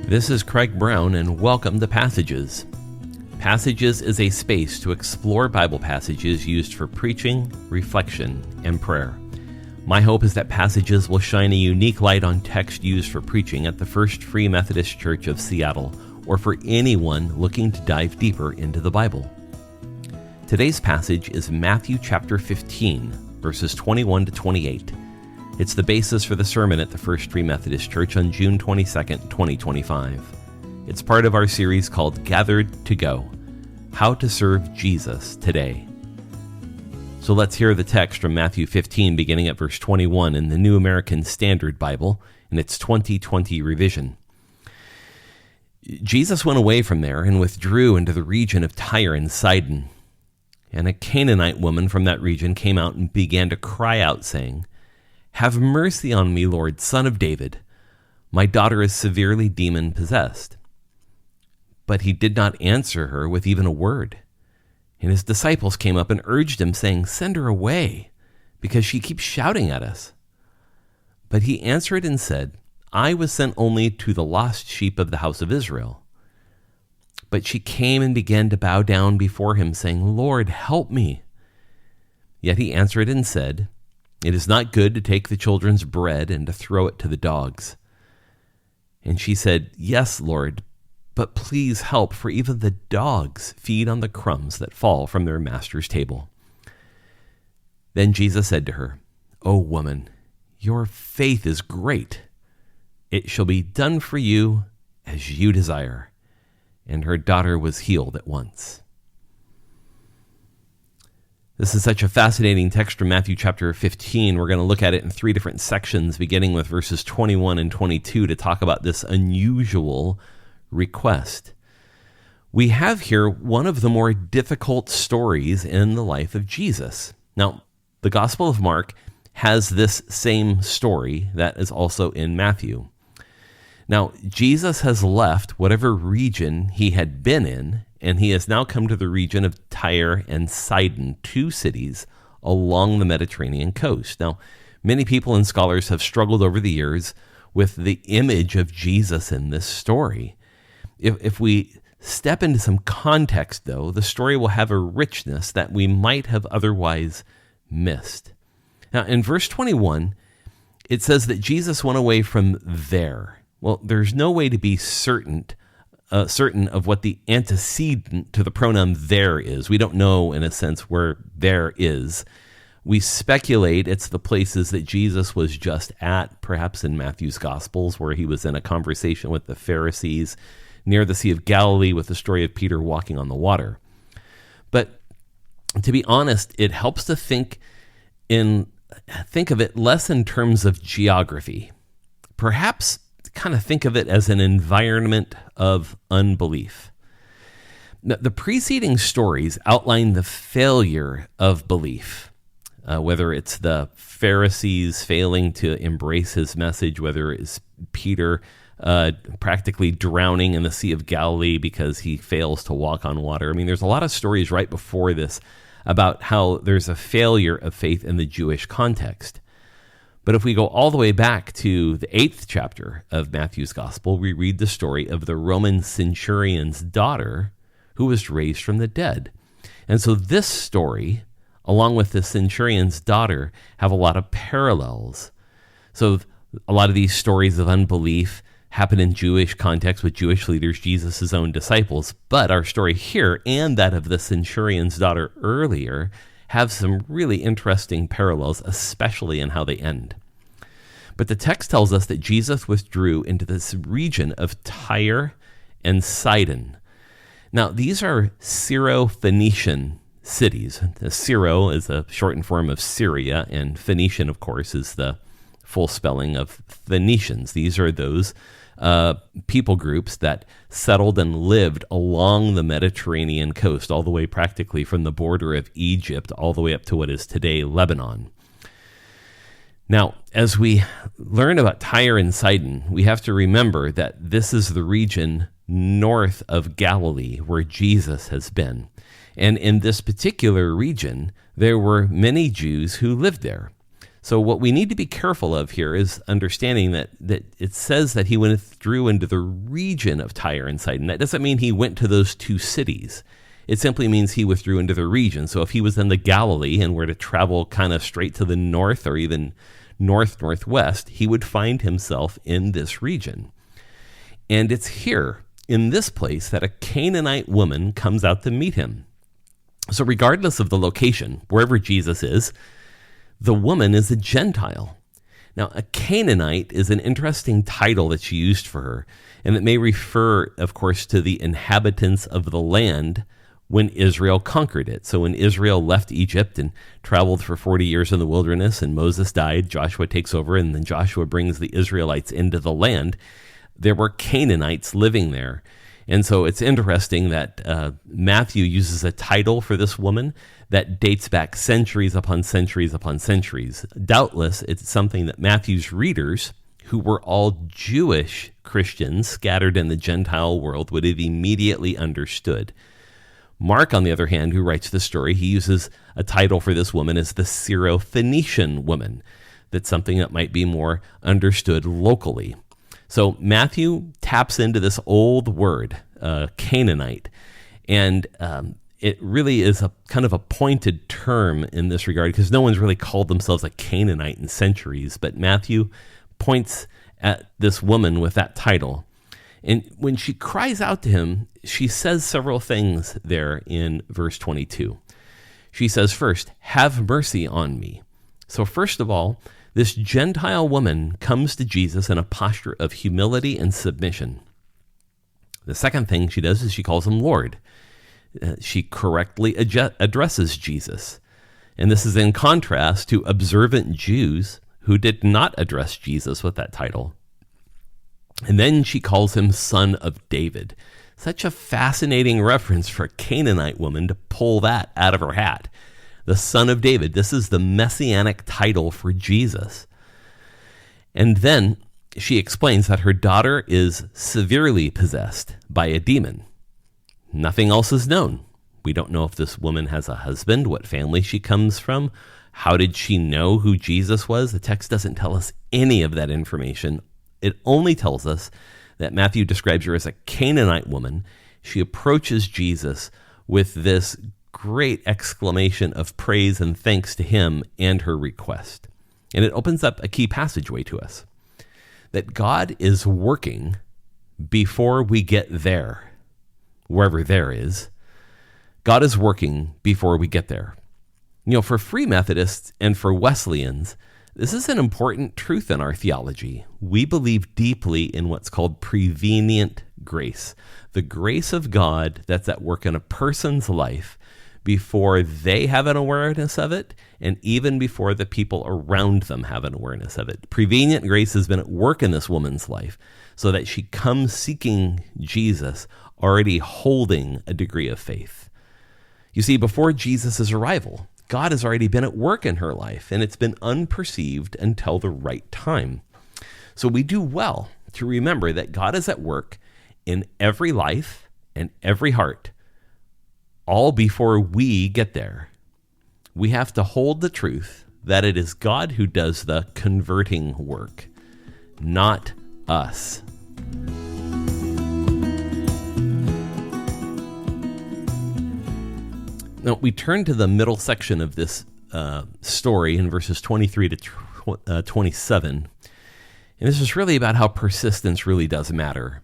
This is Craig Brown, and welcome to Passages. Passages is a space to explore Bible passages used for preaching, reflection, and prayer. My hope is that Passages will shine a unique light on text used for preaching at the First Free Methodist Church of Seattle, or for anyone looking to dive deeper into the Bible. Today's passage is Matthew chapter 15, verses 21 to 28. It's the basis for the sermon at the First Free Methodist Church on June 22nd, 2025. It's part of our series called Gathered to Go, How to Serve Jesus Today. So let's hear the text from Matthew 15, beginning at verse 21 in the New American Standard Bible in its 2020 revision. Jesus went away from there and withdrew into the region of Tyre and Sidon. And a Canaanite woman from that region came out and began to cry out, saying, "Have mercy on me, Lord, Son of David. My daughter is severely demon-possessed." But he did not answer her with even a word. And his disciples came up and urged him, saying, "Send her away, because she keeps shouting at us." But he answered and said, "I was sent only to the lost sheep of the house of Israel." But she came and began to bow down before him, saying, "Lord, help me." Yet he answered and said, "It is not good to take the children's bread and to throw it to the dogs." And she said, "Yes, Lord, but please help, for even the dogs feed on the crumbs that fall from their master's table." Then Jesus said to her, "O woman, your faith is great. It shall be done for you as you desire." And her daughter was healed at once. This is such a fascinating text from Matthew chapter 15. We're going to look at it in three different sections, beginning with verses 21 and 22 to talk about this unusual request. We have here one of the more difficult stories in the life of Jesus. Now, the Gospel of Mark has this same story that is also in Matthew. Now, Jesus has left whatever region he had been in, and he has now come to the region of Tyre and Sidon, two cities along the Mediterranean coast. Now, many people and scholars have struggled over the years with the image of Jesus in this story. If we step into some context, though, the story will have a richness that we might have otherwise missed. Now, in verse 21, it says that Jesus went away from there. Well, there's no way to be certain of what the antecedent to the pronoun there is. We don't know, in a sense, where there is. We speculate it's the places that Jesus was just at, perhaps in Matthew's Gospels, where he was in a conversation with the Pharisees near the Sea of Galilee with the story of Peter walking on the water. But to be honest, it helps to think of it less in terms of geography. Perhaps kind of think of it as an environment of unbelief. The preceding stories outline the failure of belief, whether it's the Pharisees failing to embrace his message, whether it's Peter practically drowning in the Sea of Galilee because he fails to walk on water. I mean, there's a lot of stories right before this about how there's a failure of faith in the Jewish context. But if we go all the way back to the 8th chapter of Matthew's Gospel, we read the story of the Roman centurion's daughter who was raised from the dead. And so this story, along with the centurion's daughter, have a lot of parallels. So a lot of these stories of unbelief happen in Jewish context with Jewish leaders, Jesus' own disciples. But our story here and that of the centurion's daughter earlier have some really interesting parallels, especially in how they end. But the text tells us that Jesus withdrew into this region of Tyre and Sidon. Now, these are Syro-Phoenician cities. The Syro is a shortened form of Syria, and Phoenician, of course, is the full spelling of Phoenicians. These are those people groups that settled and lived along the Mediterranean coast, all the way practically from the border of Egypt all the way up to what is today Lebanon. Now, as we learn about Tyre and Sidon, we have to remember that this is the region north of Galilee where Jesus has been. And in this particular region, there were many Jews who lived there. So what we need to be careful of here is understanding that it says that he withdrew into the region of Tyre and Sidon. That doesn't mean he went to those two cities. It simply means he withdrew into the region. So if he was in the Galilee and were to travel kind of straight to the north or even northwest, he would find himself in this region. And it's here, in this place, that a Canaanite woman comes out to meet him. So regardless of the location, wherever Jesus is, the woman is a Gentile. Now, a Canaanite is an interesting title that's used for her, and it may refer, of course, to the inhabitants of the land when Israel conquered it. So when Israel left Egypt and traveled for 40 years in the wilderness and Moses died, Joshua takes over, and then Joshua brings the Israelites into the land, there were Canaanites living there. And so it's interesting that Matthew uses a title for this woman that dates back centuries upon centuries upon centuries. Doubtless, it's something that Matthew's readers, who were all Jewish Christians scattered in the Gentile world, would have immediately understood. Mark, on the other hand, who writes the story, he uses a title for this woman as the Syro-Phoenician woman. That's something that might be more understood locally. So Matthew taps into this old word, Canaanite, and it really is a kind of a pointed term in this regard because no one's really called themselves a Canaanite in centuries, but Matthew points at this woman with that title. And when she cries out to him, she says several things there in verse 22. She says, first, have mercy on me. So first of all, this Gentile woman comes to Jesus in a posture of humility and submission. The second thing she does is she calls him Lord. She correctly addresses Jesus. And this is in contrast to observant Jews who did not address Jesus with that title. And then she calls him Son of David. Such a fascinating reference for a Canaanite woman to pull that out of her hat. The Son of David. This is the messianic title for Jesus. And then she explains that her daughter is severely possessed by a demon. Nothing else is known. We don't know if this woman has a husband, what family she comes from. How did she know who Jesus was? The text doesn't tell us any of that information. It only tells us that Matthew describes her as a Canaanite woman. She approaches Jesus with this great exclamation of praise and thanks to him and her request. And it opens up a key passageway to us, that God is working before we get there, wherever there is. God is working before we get there. You know, for Free Methodists and for Wesleyans, this is an important truth in our theology. We believe deeply in what's called prevenient grace, the grace of God that's at work in a person's life before they have an awareness of it, and even before the people around them have an awareness of it. Prevenient grace has been at work in this woman's life so that she comes seeking Jesus, already holding a degree of faith. You see, before Jesus' arrival, God has already been at work in her life, and it's been unperceived until the right time. So we do well to remember that God is at work in every life and every heart, all before we get there. We have to hold the truth that it is God who does the converting work, not us. Now, we turn to the middle section of this story in verses 23 to 27. And this is really about how persistence really does matter.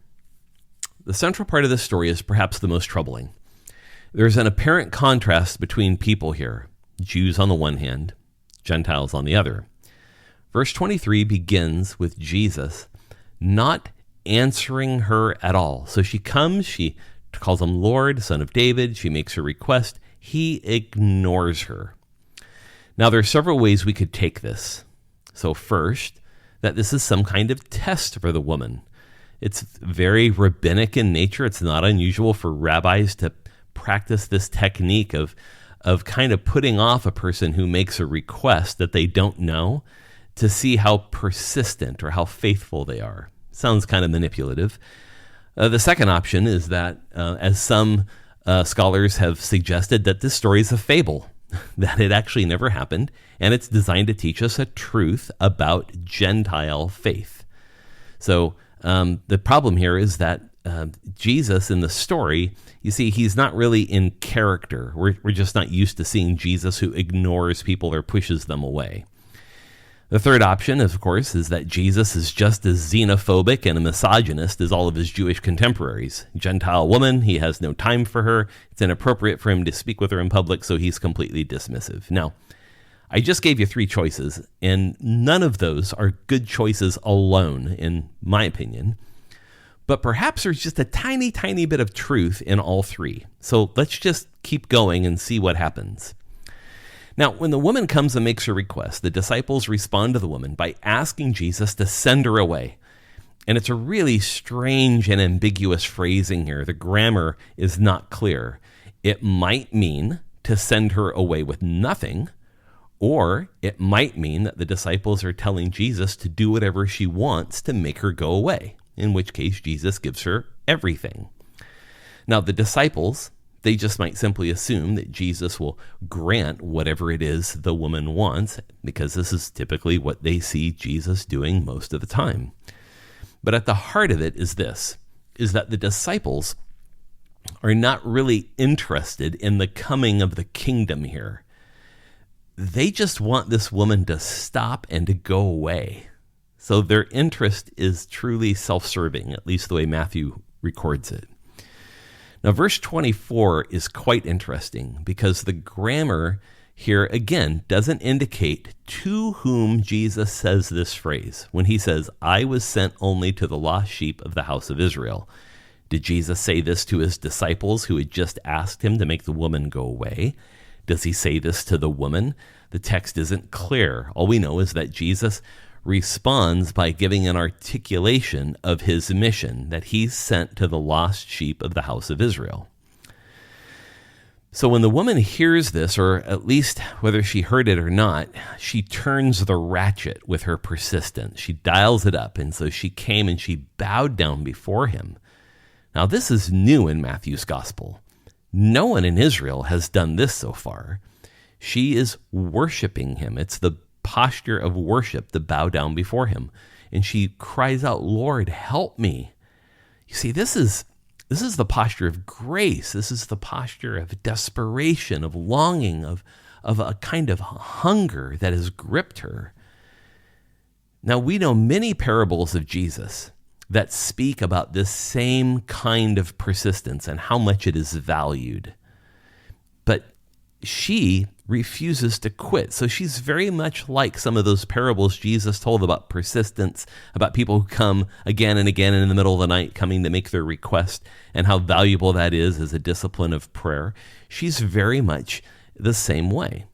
The central part of this story is perhaps the most troubling. There's an apparent contrast between people here, Jews on the one hand, Gentiles on the other. Verse 23 begins with Jesus not answering her at all. So she comes, she calls him Lord, Son of David, she makes her request. He ignores her. Now, there are several ways we could take this. So first, that this is some kind of test for the woman. It's very rabbinic in nature. It's not unusual for rabbis to practice this technique of kind of putting off a person who makes a request that they don't know to see how persistent or how faithful they are. Sounds kind of manipulative. The second option is that, as some scholars have suggested, that this story is a fable. that it actually never happened, and it's designed to teach us a truth about Gentile faith. So the problem here is that Jesus in the story, you see, he's not really in character. We're just not used to seeing Jesus who ignores people or pushes them away. The third option, of course, is that Jesus is just as xenophobic and a misogynist as all of his Jewish contemporaries. Gentile woman, he has no time for her. It's inappropriate for him to speak with her in public, so he's completely dismissive. Now, I just gave you three choices, and none of those are good choices alone, in my opinion. But perhaps there's just a tiny, tiny bit of truth in all three. So let's just keep going and see what happens. Now, when the woman comes and makes her request, the disciples respond to the woman by asking Jesus to send her away. And it's a really strange and ambiguous phrasing here. The grammar is not clear. It might mean to send her away with nothing, or it might mean that the disciples are telling Jesus to do whatever she wants to make her go away, in which case Jesus gives her everything. Now, the disciples, they just might simply assume that Jesus will grant whatever it is the woman wants, because this is typically what they see Jesus doing most of the time. But at the heart of it is this, is that the disciples are not really interested in the coming of the kingdom here. They just want this woman to stop and to go away. So their interest is truly self-serving, at least the way Matthew records it. Now, verse 24 is quite interesting because the grammar here, again, doesn't indicate to whom Jesus says this phrase. When he says, I was sent only to the lost sheep of the house of Israel. Did Jesus say this to his disciples who had just asked him to make the woman go away? Does he say this to the woman? The text isn't clear. All we know is that Jesus responds by giving an articulation of his mission, that he's sent to the lost sheep of the house of Israel. So when the woman hears this, or at least whether she heard it or not, she turns the ratchet with her persistence. She dials it up, and so she came and she bowed down before him. Now this is new in Matthew's gospel. No one in Israel has done this so far. She is worshiping him. It's the posture of worship to bow down before him. And she cries out, Lord, help me. You see, this is the posture of grace. This is the posture of desperation, of longing, of a kind of hunger that has gripped her. Now, we know many parables of Jesus that speak about this same kind of persistence and how much it is valued. But she refuses to quit. So she's very much like some of those parables Jesus told about persistence, about people who come again and again in the middle of the night coming to make their request, and how valuable that is as a discipline of prayer. She's very much the same way.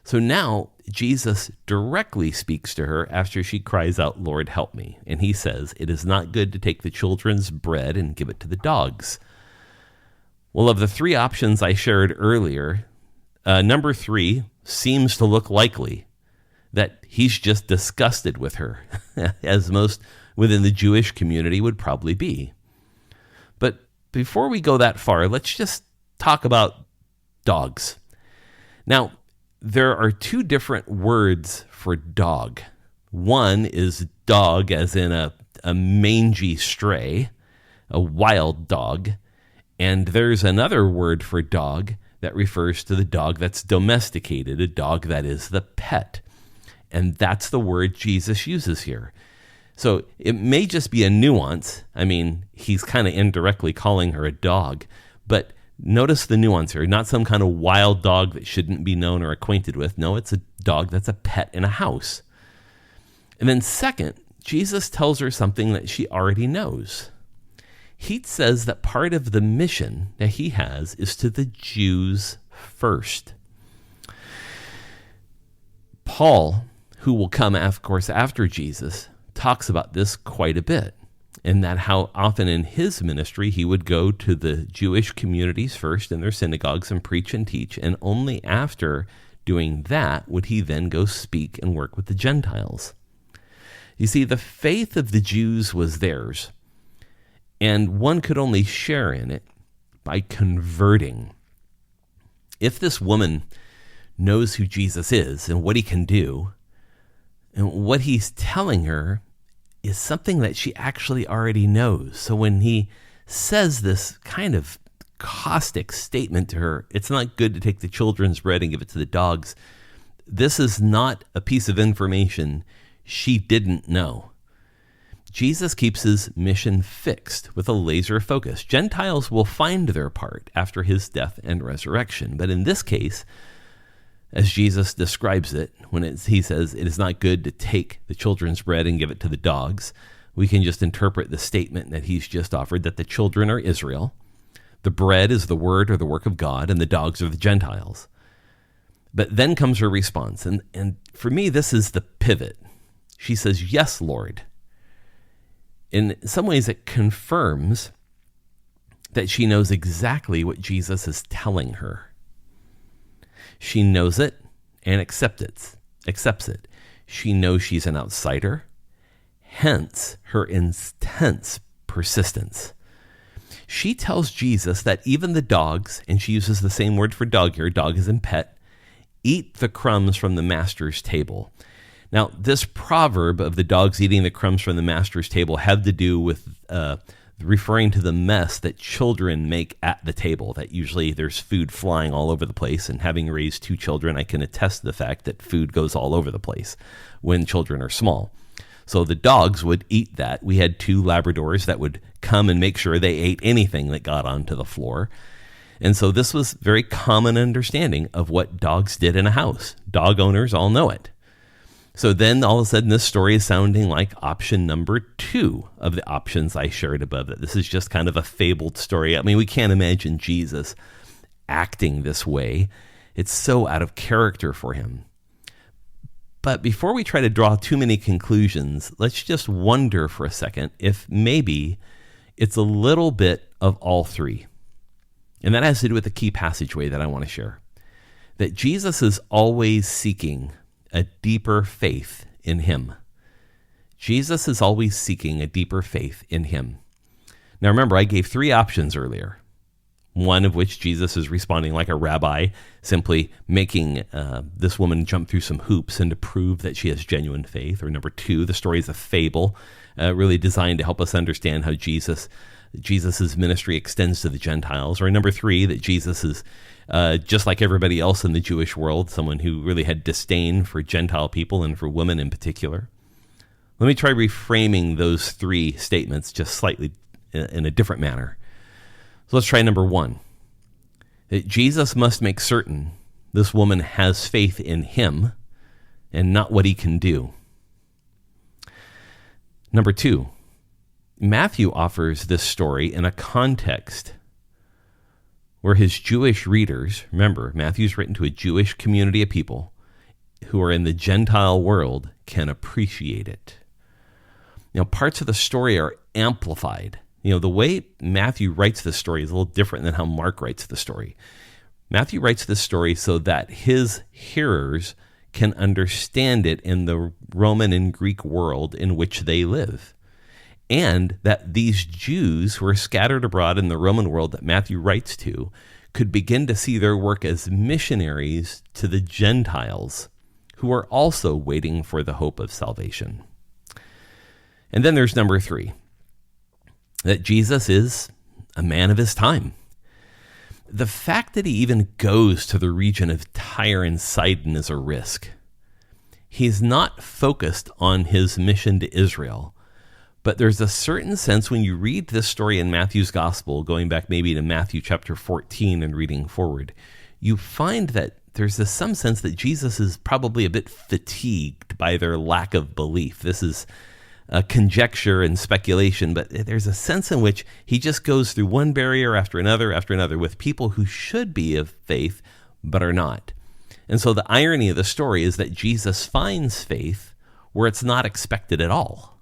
So now Jesus directly speaks to her after she cries out, Lord, help me. And he says, it is not good to take the children's bread and give it to the dogs. Well, of the three options I shared earlier, number 3 seems to look likely, that he's just disgusted with her, as most within the Jewish community would probably be. But before we go that far, let's just talk about dogs. Now, there are 2 different words for dog. One is dog as in a mangy stray, a wild dog. And there's another word for dog that refers to the dog that's domesticated, a dog that is the pet. And that's the word Jesus uses here. So it may just be a nuance. I mean, he's kind of indirectly calling her a dog, but notice the nuance here. Not some kind of wild dog that shouldn't be known or acquainted with. No, it's a dog that's a pet in a house. And then second, Jesus tells her something that she already knows. He says that part of the mission that he has is to the Jews first. Paul, who will come, of course, after Jesus, talks about this quite a bit, and that how often in his ministry he would go to the Jewish communities first in their synagogues and preach and teach, and only after doing that would he then go speak and work with the Gentiles. You see, the faith of the Jews was theirs, and one could only share in it by converting. If this woman knows who Jesus is and what he can do. And what he's telling her is something that she actually already knows. So when he says this kind of caustic statement to her, it's not good to take the children's bread and give it to the dogs. This is not a piece of information she didn't know. Jesus keeps his mission fixed with a laser focus. Gentiles will find their part after his death and resurrection. But in this case, as Jesus describes it, when he says it is not good to take the children's bread and give it to the dogs, we can just interpret the statement that he's just offered, that the children are Israel, the bread is the word or the work of God, and the dogs are the Gentiles. But then comes her response, and for me, this is the pivot. She says, "Yes, Lord." In some ways, it confirms that she knows exactly what Jesus is telling her. She knows it and accepts it. She knows she's an outsider, hence her intense persistence. She tells Jesus that even the dogs, and she uses the same word for dog here, dog as in pet, eat the crumbs from the master's table. Now, this proverb of the dogs eating the crumbs from the master's table had to do with referring to the mess that children make at the table, that usually there's food flying all over the place. And having raised 2 children, I can attest to the fact that food goes all over the place when children are small. So the dogs would eat that. We had 2 Labradors that would come and make sure they ate anything that got onto the floor. And so this was very common understanding of what dogs did in a house. Dog owners all know it. So then all of a sudden this story is sounding like option number 2 of the options I shared above it. This is just kind of a fabled story. I mean, we can't imagine Jesus acting this way. It's so out of character for him. But before we try to draw too many conclusions, let's just wonder for a second if maybe it's a little bit of all 3. And that has to do with the key passageway that I want to share. That Jesus is always seeking a deeper faith in him. Jesus is always seeking a deeper faith in him. Now remember, I gave 3 options earlier. One of which Jesus is responding like a rabbi, simply making this woman jump through some hoops and to prove that she has genuine faith. Or number 2, the story is a fable, really designed to help us understand how Jesus's ministry extends to the Gentiles. Or number 3, that Jesus is just like everybody else in the Jewish world, someone who really had disdain for Gentile people and for women in particular. Let me try reframing those 3 statements just slightly in a different manner. So let's try number 1. That Jesus must make certain this woman has faith in him and not what he can do. Number 2, Matthew offers this story in a context where his Jewish readers, remember, Matthew's written to a Jewish community of people who are in the Gentile world, can appreciate it. Now, parts of the story are amplified. The way Matthew writes this story is a little different than how Mark writes the story. Matthew writes this story so that his hearers can understand it in the Roman and Greek world in which they live. And that these Jews who are scattered abroad in the Roman world that Matthew writes to could begin to see their work as missionaries to the Gentiles who are also waiting for the hope of salvation. And then there's number 3. That Jesus is a man of his time. The fact that he even goes to the region of Tyre and Sidon is a risk. He's not focused on his mission to Israel, but there's a certain sense when you read this story in Matthew's gospel, going back maybe to Matthew chapter 14 and reading forward, you find that there's some sense that Jesus is probably a bit fatigued by their lack of belief. This is conjecture and speculation, but there's a sense in which he just goes through one barrier after another with people who should be of faith but are not. And so the irony of the story is that Jesus finds faith where it's not expected at all.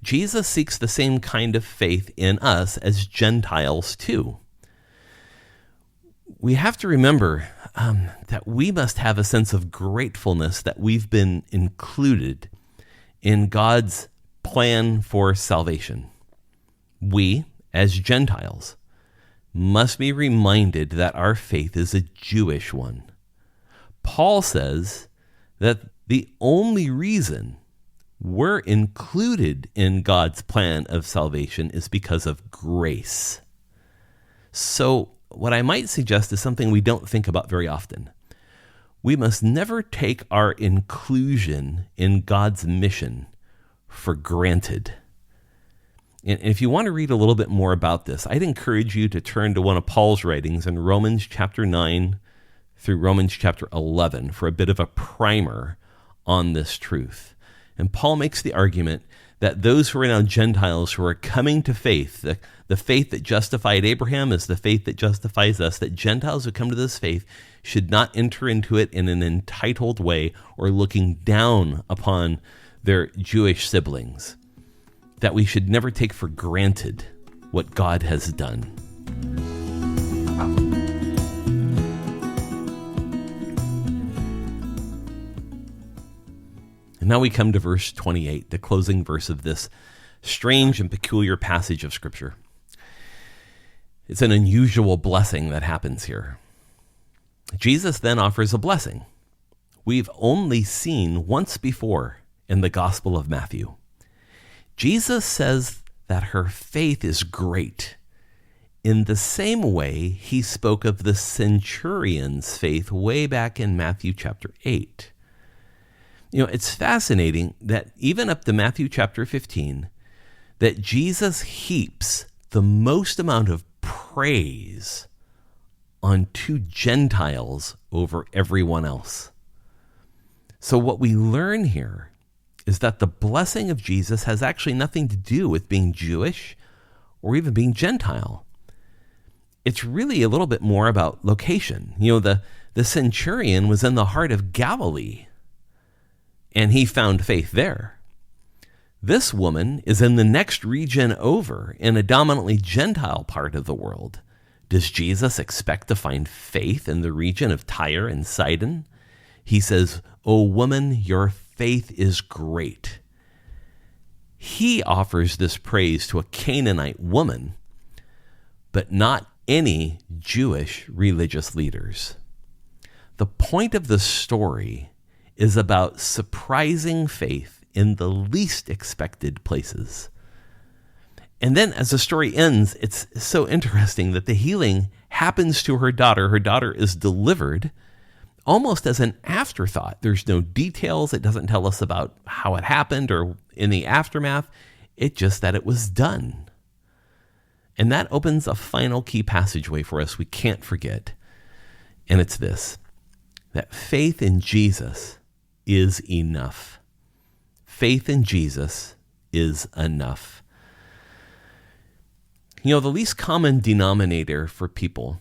Jesus seeks the same kind of faith in us as Gentiles too. We have to remember that we must have a sense of gratefulness that we've been included in God's plan for salvation. We, as Gentiles, must be reminded that our faith is a Jewish one. Paul says that the only reason we're included in God's plan of salvation is because of grace. So what I might suggest is something we don't think about very often. We must never take our inclusion in God's mission for granted. And if you want to read a little bit more about this, I'd encourage you to turn to one of Paul's writings in Romans chapter 9 through Romans chapter 11 for a bit of a primer on this truth. And Paul makes the argument that those who are now Gentiles who are coming to faith, the faith that justified Abraham is the faith that justifies us, that Gentiles who come to this faith should not enter into it in an entitled way or looking down upon their Jewish siblings, that we should never take for granted what God has done. And now we come to verse 28, the closing verse of this strange and peculiar passage of Scripture. It's an unusual blessing that happens here. Jesus then offers a blessing we've only seen once before in the Gospel of Matthew. Jesus says that her faith is great in the same way he spoke of the centurion's faith way back in Matthew chapter 8. It's fascinating that even up to Matthew chapter 15, that Jesus heaps the most amount of praise on two Gentiles over everyone else. So what we learn here is that the blessing of Jesus has actually nothing to do with being Jewish or even being Gentile. It's really a little bit more about location. The centurion was in the heart of Galilee, and he found faith there. This woman is in the next region over, in a dominantly Gentile part of the world. Does Jesus expect to find faith in the region of Tyre and Sidon? He says, "O woman, your faith is great." He offers this praise to a Canaanite woman, but not any Jewish religious leaders. The point of the story is about surprising faith in the least expected places. And then as the story ends, it's so interesting that the healing happens to her daughter. Her daughter is delivered almost as an afterthought. There's no details. It doesn't tell us about how it happened or in the aftermath. It's just that it was done. And that opens a final key passageway for us we can't forget. And it's this, that faith in Jesus is enough. Faith in Jesus is enough. The least common denominator for people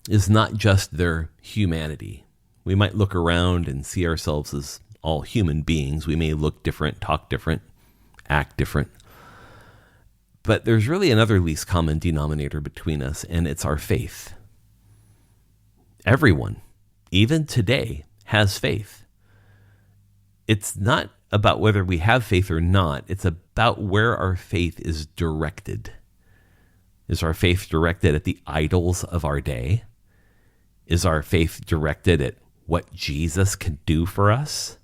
is not just their humanity. We might look around and see ourselves as all human beings. We may look different, talk different, act different. But there's really another least common denominator between us, and it's our faith. Everyone, even today, has faith. It's not about whether we have faith or not. It's about where our faith is directed. Is our faith directed at the idols of our day? Is our faith directed at what Jesus can do for us?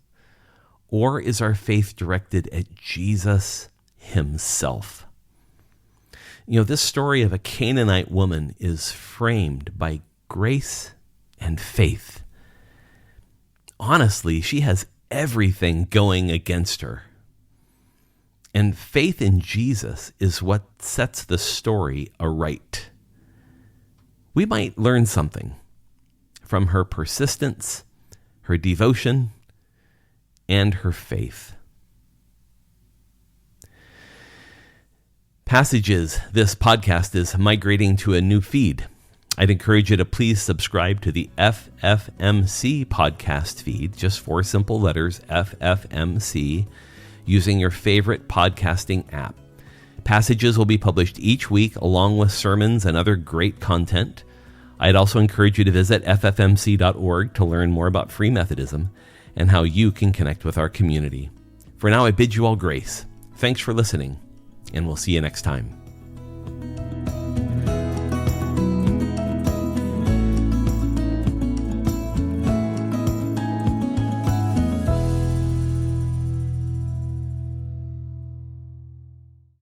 Or is our faith directed at Jesus himself? This story of a Canaanite woman is framed by grace and faith. Honestly, she has everything going against her. And faith in Jesus is what sets the story aright. We might learn something from her persistence, her devotion, and her faith. Passages, this podcast is migrating to a new feed. I'd encourage you to please subscribe to the FFMC podcast feed, just 4 simple letters, FFMC, using your favorite podcasting app. Passages will be published each week along with sermons and other great content. I'd also encourage you to visit ffmc.org to learn more about Free Methodism and how you can connect with our community. For now, I bid you all grace. Thanks for listening, and we'll see you next time.